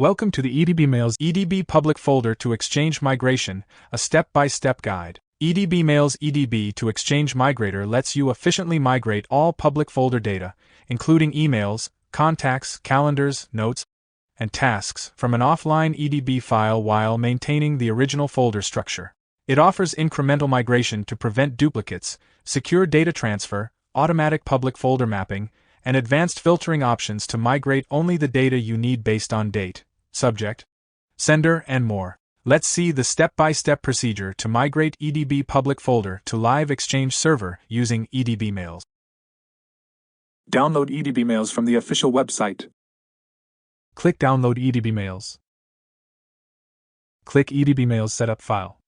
Welcome to the EdbMails EDB Public folder to Exchange migration, a step-by-step guide. EdbMails EDB to Exchange Migrator lets you efficiently migrate all public folder data, including emails, contacts, calendars, notes, and tasks, from an offline EDB file while maintaining the original folder structure. It offers incremental migration to prevent duplicates, secure data transfer, automatic public folder mapping, and advanced filtering options to migrate only the data you need based on date, subject, sender, and more. Let's see the step-by-step procedure to migrate EDB Public folder to live Exchange server using EdbMails. Download EdbMails from the official website. Click Download EdbMails. Click EdbMails Setup File.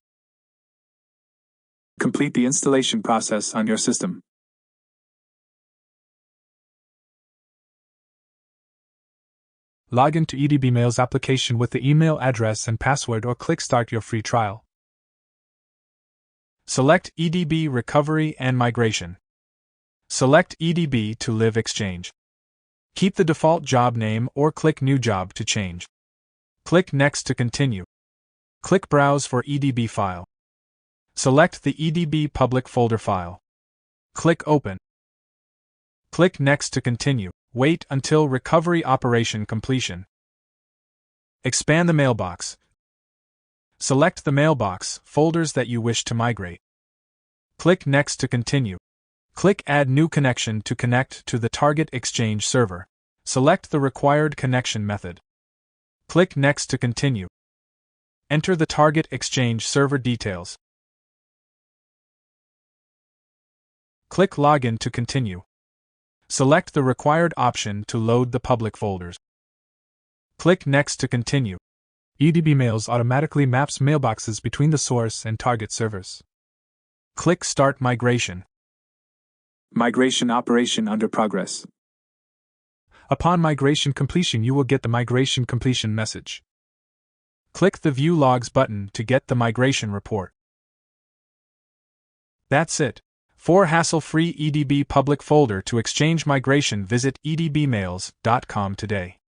Complete the installation process on your system. Log into EdbMails application with the email address and password or click Start your free trial. Select EDB Recovery and Migration. Select EDB to Live Exchange. Keep the default job name or click New Job to change. Click Next to continue. Click Browse for EDB file. Select the EDB Public folder file. Click Open. Click Next to continue. Wait until recovery operation completion. Expand the mailbox. Select the mailbox folders that you wish to migrate. Click Next to continue. Click Add New Connection to connect to the target Exchange server. Select the required connection method. Click Next to continue. Enter the target Exchange server details. Click Login to continue. Select the required option to load the public folders. Click Next to continue. EdbMails automatically maps mailboxes between the source and target servers. Click Start Migration. Migration operation under progress. Upon migration completion, you will get the migration completion message. Click the View Logs button to get the migration report. That's it. For hassle-free EDB Public folder to Exchange migration, visit edbmails.com today.